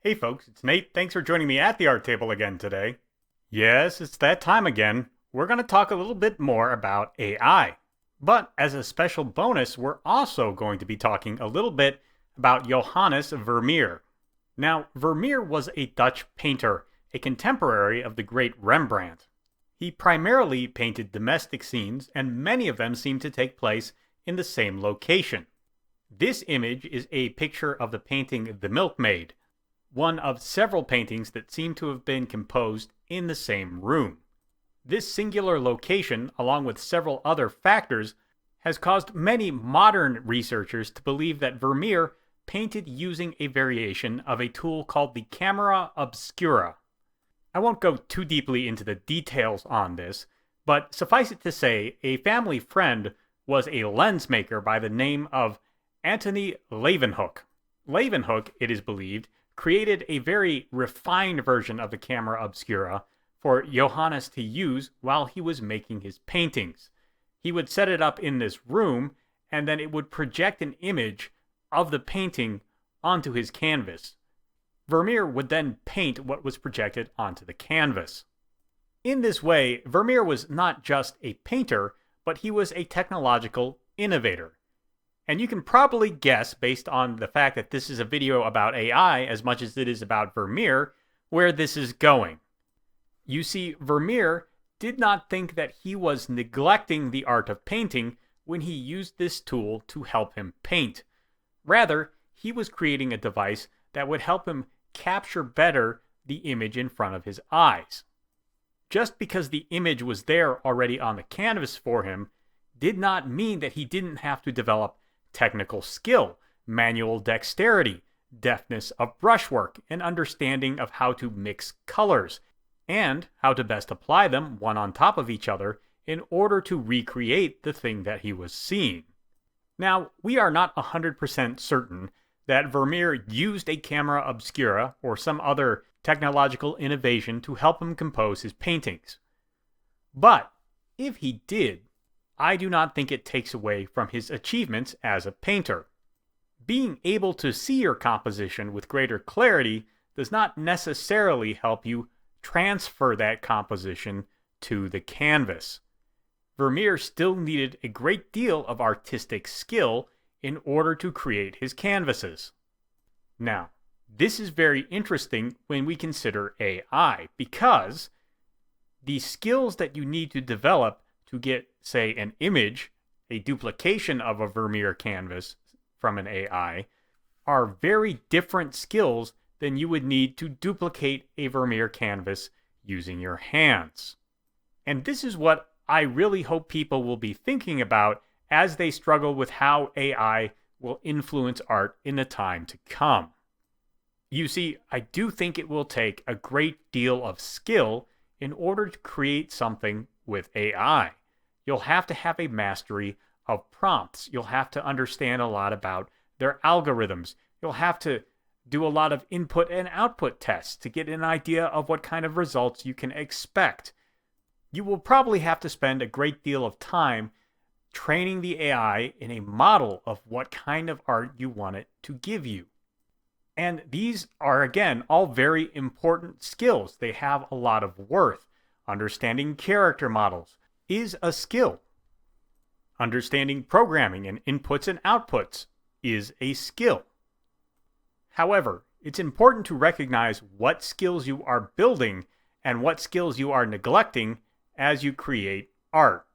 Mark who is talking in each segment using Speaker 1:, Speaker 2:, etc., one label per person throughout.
Speaker 1: Hey folks, it's Nate. Thanks for joining me at the art table again today. Yes, it's that time again. We're going to talk a little bit more about AI. But as a special bonus, we're also going to be talking a little bit about Johannes Vermeer. Now, Vermeer was a Dutch painter, a contemporary of the great Rembrandt. He primarily painted domestic scenes, and many of them seem to take place in the same location. This image is a picture of the painting The Milkmaid, one of several paintings that seem to have been composed in the same room. This singular location, along with several other factors, has caused many modern researchers to believe that Vermeer painted using a variation of a tool called the camera obscura. I won't go too deeply into the details on this, but suffice it to say, a family friend was a lens maker by the name of Antony Leeuwenhoek. Leeuwenhoek, it is believed, created a very refined version of the camera obscura for Johannes to use while he was making his paintings. He would set it up in this room, and then it would project an image of the painting onto his canvas. Vermeer would then paint what was projected onto the canvas. In this way, Vermeer was not just a painter, but he was a technological innovator. And you can probably guess, based on the fact that this is a video about AI as much as it is about Vermeer, where this is going. You see, Vermeer did not think that he was neglecting the art of painting when he used this tool to help him paint. Rather, he was creating a device that would help him capture better the image in front of his eyes. Just because the image was there already on the canvas for him did not mean that he didn't have to develop technical skill, manual dexterity, deftness of brushwork, and understanding of how to mix colors, and how to best apply them one on top of each other in order to recreate the thing that he was seeing. Now, we are not 100% certain that Vermeer used a camera obscura or some other technological innovation to help him compose his paintings. But if he did, I do not think it takes away from his achievements as a painter. Being able to see your composition with greater clarity does not necessarily help you transfer that composition to the canvas. Vermeer still needed a great deal of artistic skill in order to create his canvases. Now, this is very interesting when we consider AI, because the skills that you need to develop to get, say, an image, a duplication of a Vermeer canvas from an AI, are very different skills than you would need to duplicate a Vermeer canvas using your hands. And this is what I really hope people will be thinking about as they struggle with how AI will influence art in the time to come. You see, I do think it will take a great deal of skill in order to create something with AI. You'll have to have a mastery of prompts. You'll have to understand a lot about their algorithms. You'll have to do a lot of input and output tests to get an idea of what kind of results you can expect. You will probably have to spend a great deal of time training the AI in a model of what kind of art you want it to give you. And these are, again, all very important skills. They have a lot of worth. Understanding character models is a skill. Understanding programming and inputs and outputs is a skill. However, it's important to recognize what skills you are building and what skills you are neglecting as you create art.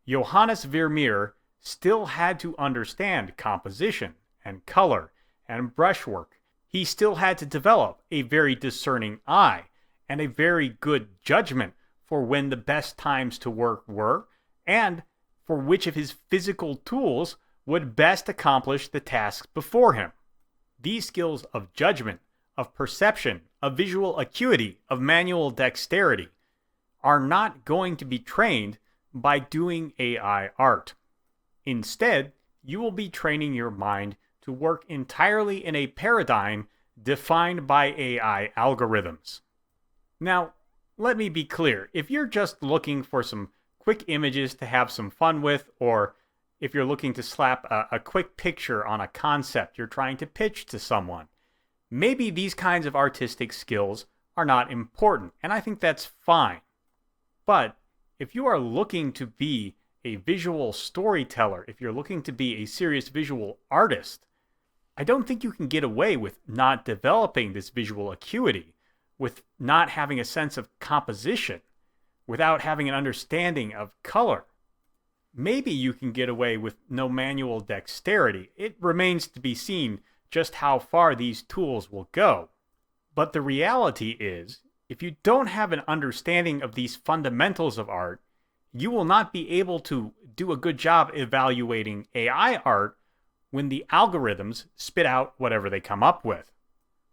Speaker 1: Johannes Vermeer still had to understand composition and color and brushwork. He still had to develop a very discerning eye and a very good judgment for when the best times to work were, and for which of his physical tools would best accomplish the tasks before him. These skills of judgment, of perception, of visual acuity, of manual dexterity are not going to be trained by doing AI art. Instead, you will be training your mind to work entirely in a paradigm defined by AI algorithms. Now, let me be clear. If you're just looking for some quick images to have some fun with, or if you're looking to slap a quick picture on a concept you're trying to pitch to someone, maybe these kinds of artistic skills are not important, and I think that's fine. But if you are looking to be a visual storyteller, if you're looking to be a serious visual artist, I don't think you can get away with not developing this visual acuity, with not having a sense of composition, without having an understanding of color. Maybe you can get away with no manual dexterity. It remains to be seen just how far these tools will go. But the reality is, if you don't have an understanding of these fundamentals of art, you will not be able to do a good job evaluating AI art when the algorithms spit out whatever they come up with.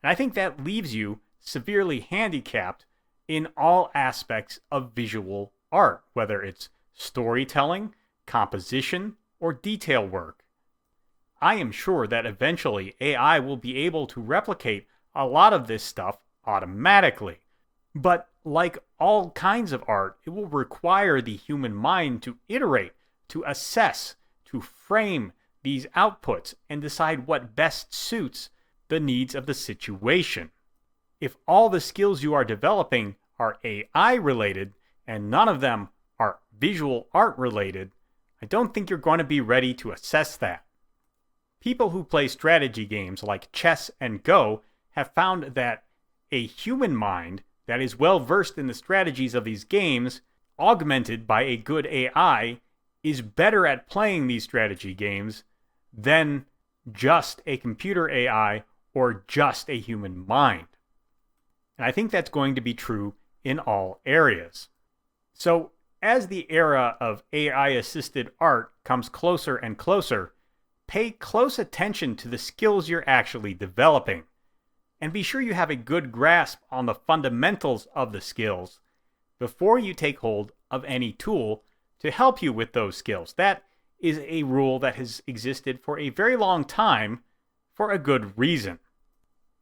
Speaker 1: And I think that leaves you severely handicapped in all aspects of visual art, whether it's storytelling, composition, or detail work. I am sure that eventually AI will be able to replicate a lot of this stuff automatically. But like all kinds of art, it will require the human mind to iterate, to assess, to frame these outputs and decide what best suits the needs of the situation. If all the skills you are developing are AI related and none of them are visual art related, I don't think you're going to be ready to assess that. People who play strategy games like chess and Go have found that a human mind that is well versed in the strategies of these games, augmented by a good AI, is better at playing these strategy games than just a computer AI or just a human mind. And I think that's going to be true in all areas. So, as the era of AI-assisted art comes closer and closer, pay close attention to the skills you're actually developing. And be sure you have a good grasp on the fundamentals of the skills before you take hold of any tool to help you with those skills. That is a rule that has existed for a very long time for a good reason.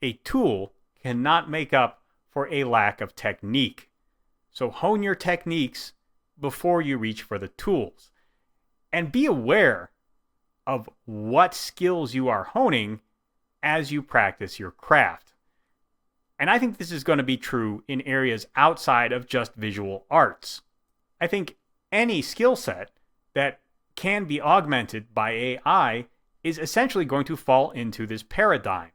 Speaker 1: A tool cannot make up for a lack of technique. So hone your techniques before you reach for the tools. And be aware of what skills you are honing as you practice your craft. And I think this is going to be true in areas outside of just visual arts. I think any skill set that can be augmented by AI is essentially going to fall into this paradigm.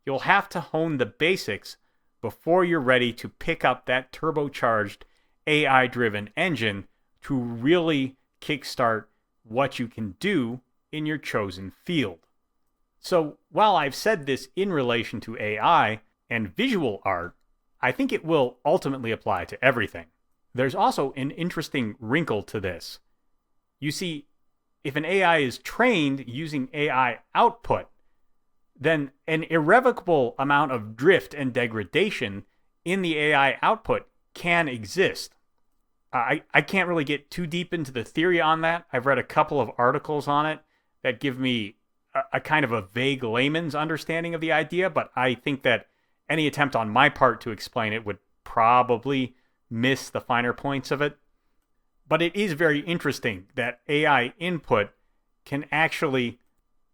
Speaker 1: You'll have to hone the basics before you're ready to pick up that turbocharged AI-driven engine to really kickstart what you can do in your chosen field. So while I've said this in relation to AI and visual art, I think it will ultimately apply to everything. There's also an interesting wrinkle to this. You see, if an AI is trained using AI output, then an irrevocable amount of drift and degradation in the AI output can exist. I can't really get too deep into the theory on that. I've read a couple of articles on it that give me a kind of a vague layman's understanding of the idea, but I think that any attempt on my part to explain it would probably miss the finer points of it. But it is very interesting that AI input can actually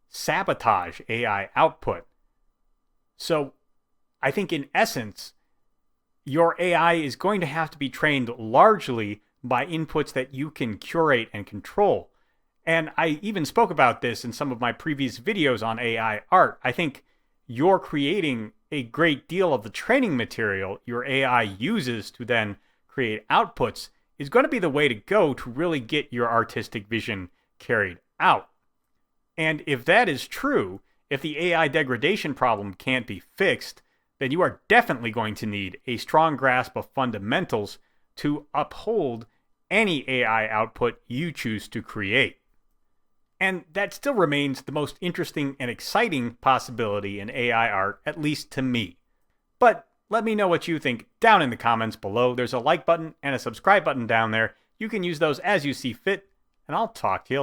Speaker 1: sabotage AI output. So I think in essence, your AI is going to have to be trained largely by inputs that you can curate and control. And I even spoke about this in some of my previous videos on AI art. I think you're creating a great deal of the training material your AI uses to then create outputs is going to be the way to go to really get your artistic vision carried out. And if that is true, if the AI degradation problem can't be fixed, then you are definitely going to need a strong grasp of fundamentals to uphold any AI output you choose to create. And that still remains the most interesting and exciting possibility in AI art, at least to me. But let me know what you think down in the comments below. There's a like button and a subscribe button down there. You can use those as you see fit, and I'll talk to you later.